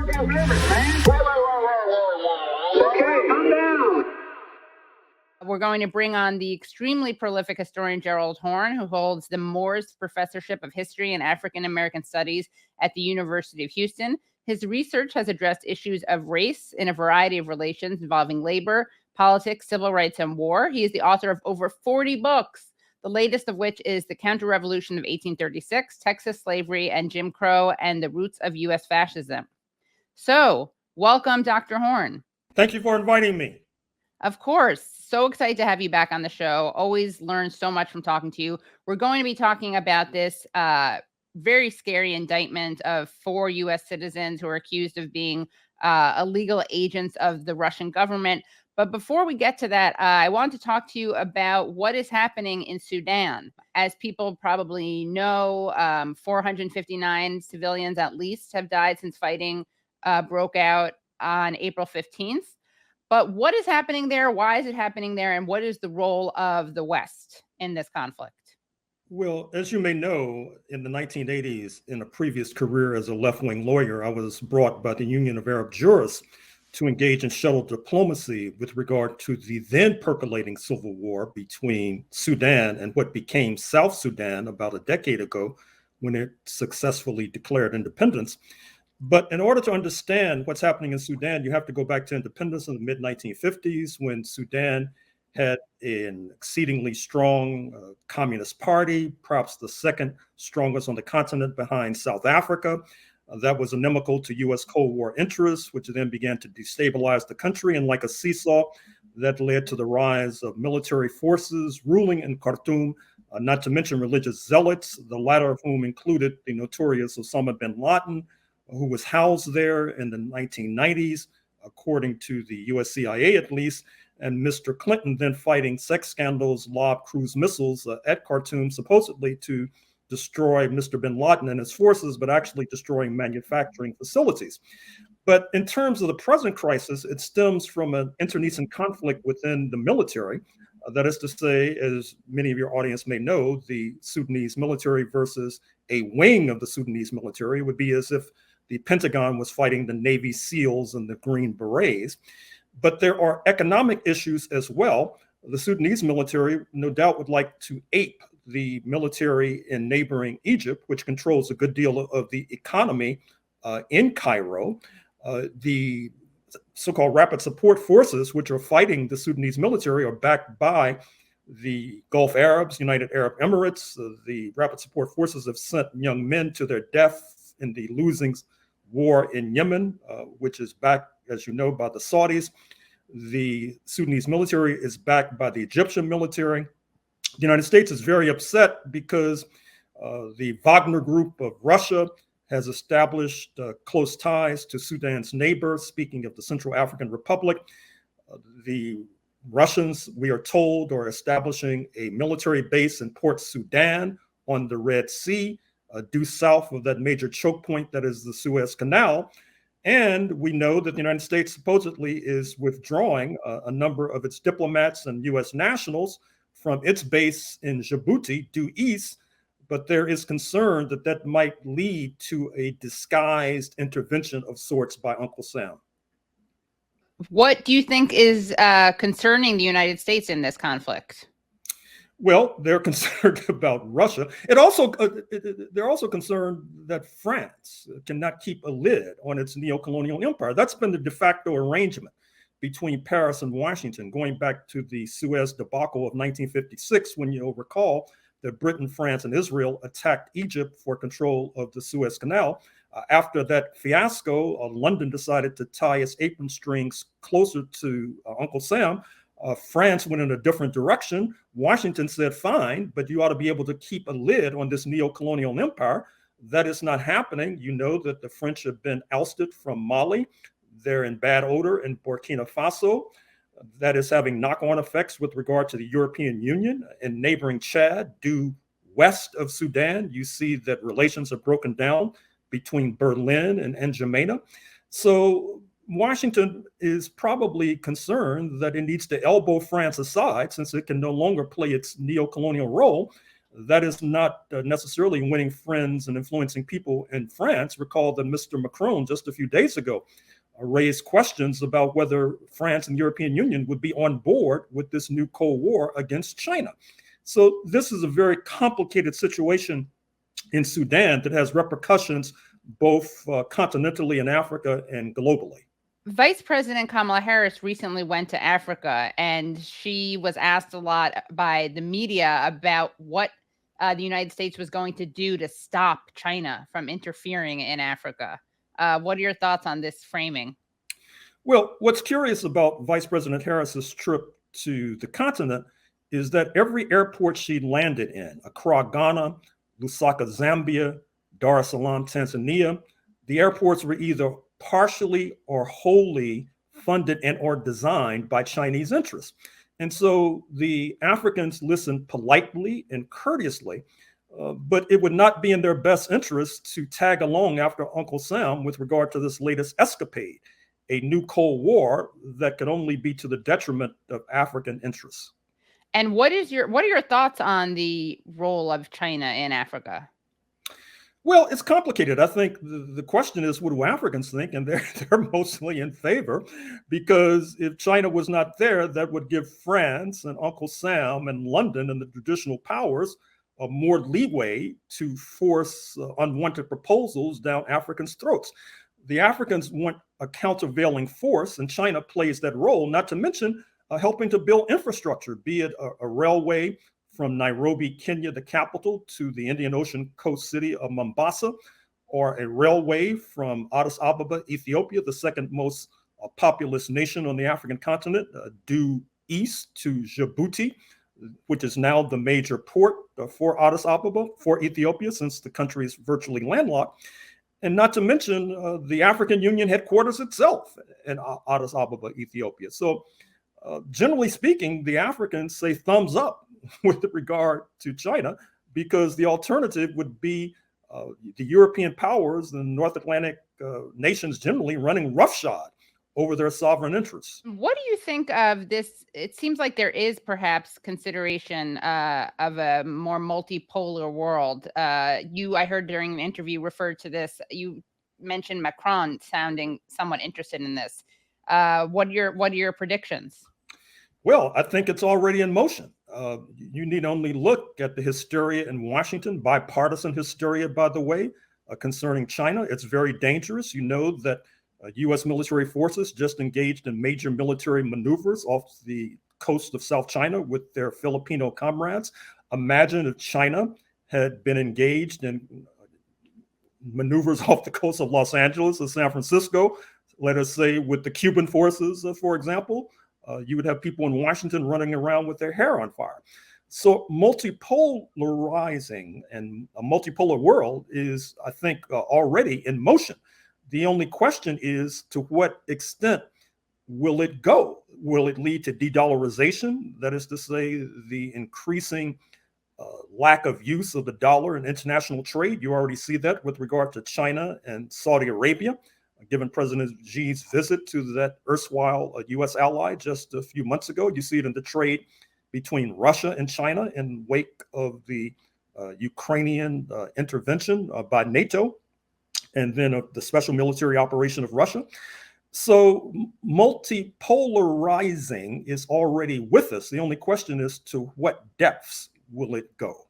Okay, calm down. We're going to bring on the extremely prolific historian Gerald Horne, who holds the Moores Professorship of History and African American Studies at the University of Houston. His research has addressed issues of race in a variety of relations involving labor, politics, civil rights, and war. He is the author of over 40 books, the latest of which is The Counter-Revolution of 1836, Texas Slavery and Jim Crow, and the Roots of U.S. Fascism. So, welcome, Dr. Horne. Thank you for inviting me. Of course. So excited to have you back on the show. Always learn so much from talking to you. We're going to be talking about this very scary indictment of 4 U.S. citizens who are accused of being illegal agents of the Russian government. But before we get to that, I want to talk to you about what is happening in Sudan. As people probably know, 459 civilians at least have died since fighting broke out on April 15th. But what is happening there? Why is it happening there? And what is the role of the West in this conflict? Well, as you may know, in the 1980s, in a previous career as a left-wing lawyer, I was brought by the Union of Arab Jurists to engage in shuttle diplomacy with regard to the then percolating civil war between Sudan and what became South Sudan about a decade ago when it successfully declared independence. But in order to understand what's happening in Sudan, you have to go back to independence in the mid-1950s when Sudan had an exceedingly strong communist party, perhaps the second strongest on the continent behind South Africa. That was inimical to U.S. Cold War interests, which then began to destabilize the country. And like a seesaw, that led to the rise of military forces ruling in Khartoum, not to mention religious zealots, the latter of whom included the notorious Osama bin Laden, who was housed there in the 1990s, according to the US CIA at least, and Mr. Clinton then fighting sex scandals, lobbed cruise missiles at Khartoum, supposedly to destroy Mr. bin Laden and his forces, but actually destroying manufacturing facilities. But in terms of the present crisis, it stems from an internecine conflict within the military. That is to say, as many of your audience may know, the Sudanese military versus a wing of the Sudanese military would be as if the Pentagon was fighting the Navy SEALs and the Green Berets. But there are economic issues as well. The Sudanese military, no doubt, would like to ape the military in neighboring Egypt, which controls a good deal of the economy in Cairo. The so-called rapid support forces, which are fighting the Sudanese military, are backed by the Gulf Arabs, United Arab Emirates. The rapid support forces have sent young men to their death in the losing war in Yemen, which is backed, as you know, by the Saudis. The Sudanese military is backed by the Egyptian military. The United States is very upset because the Wagner Group of Russia has established close ties to Sudan's neighbor. Speaking of the Central African Republic, the Russians, we are told, are establishing a military base in Port Sudan on the Red Sea, due south of that major choke point that is the Suez Canal. And we know that the United States supposedly is withdrawing a number of its diplomats and US nationals from its base in Djibouti due east, but there is concern that that might lead to a disguised intervention of sorts by Uncle Sam. What do you think is concerning the United States in this conflict? Well, they're concerned about Russia. They're also concerned that France cannot keep a lid on its neo-colonial empire. That's been the de facto arrangement between Paris and Washington, going back to the Suez debacle of 1956, when you'll recall that Britain, France, and Israel attacked Egypt for control of the Suez Canal. After that fiasco, London decided to tie its apron strings closer to Uncle Sam. France went in a different direction. Washington said, fine, but you ought to be able to keep a lid on this neo-colonial empire. That is not happening. You know that the French have been ousted from Mali. They're in bad odor in Burkina Faso. That is having knock-on effects with regard to the European Union. In neighboring Chad, due west of Sudan, you see that relations have broken down between Berlin and N'Djamena. So Washington is probably concerned that it needs to elbow France aside since it can no longer play its neo-colonial role. that is not necessarily winning friends and influencing people in France. Recall that Mr. Macron just a few days ago raised questions about whether France and the European Union would be on board with this new Cold War against China. So this is a very complicated situation in Sudan that has repercussions both continentally in Africa and globally. Vice President Kamala Harris recently went to Africa, and she was asked a lot by the media about what the United States was going to do to stop China from interfering in Africa. What are your thoughts on this framing? Well, what's curious about Vice President Harris's trip to the continent is that every airport she landed in, Accra, Ghana, Lusaka, Zambia, Dar es Salaam, Tanzania, the airports were either partially or wholly funded and or designed by Chinese interests. And so the Africans listened politely and courteously, but it would not be in their best interest to tag along after Uncle Sam with regard to this latest escapade, a new Cold War that could only be to the detriment of African interests. And what are your thoughts on the role of China in Africa? Well, it's complicated. I think the question is, what do Africans think? And they're mostly in favor, because if China was not there, that would give France and Uncle Sam and London and the traditional powers more leeway to force unwanted proposals down Africans' throats. The Africans want a countervailing force, and China plays that role, not to mention helping to build infrastructure, be it a railway from Nairobi, Kenya, the capital, to the Indian Ocean coast city of Mombasa, or a railway from Addis Ababa, Ethiopia, the second most populous nation on the African continent, due east to Djibouti, which is now the major port for Addis Ababa, for Ethiopia, since the country is virtually landlocked. And not to mention the African Union headquarters itself in Addis Ababa, Ethiopia. So generally speaking, the Africans say thumbs up with regard to China, because the alternative would be the European powers and North Atlantic nations generally running roughshod over their sovereign interests. What do you think of this? It seems like there is perhaps consideration of a more multipolar world. I heard during the interview referred to this. You mentioned Macron sounding somewhat interested in this. What are your predictions? Well, I think it's already in motion. You need only look at the hysteria in Washington, bipartisan hysteria, by the way, concerning China. It's very dangerous. You know that U.S. military forces just engaged in major military maneuvers off the coast of South China with their Filipino comrades. Imagine if China had been engaged in maneuvers off the coast of Los Angeles or San Francisco, let us say with the Cuban forces, for example. You would have people in Washington running around with their hair on fire. So multipolarizing and a multipolar world is, I think, already in motion. The only question is, to what extent will it go? Will it lead to de-dollarization? That is to say, the increasing lack of use of the dollar in international trade. You already see that with regard to China and Saudi Arabia, given President Xi's visit to that erstwhile U.S. ally just a few months ago. You see it in the trade between Russia and China in wake of the Ukrainian intervention by NATO, and then the special military operation of Russia. So multipolarizing is already with us. The only question is, to what depths will it go?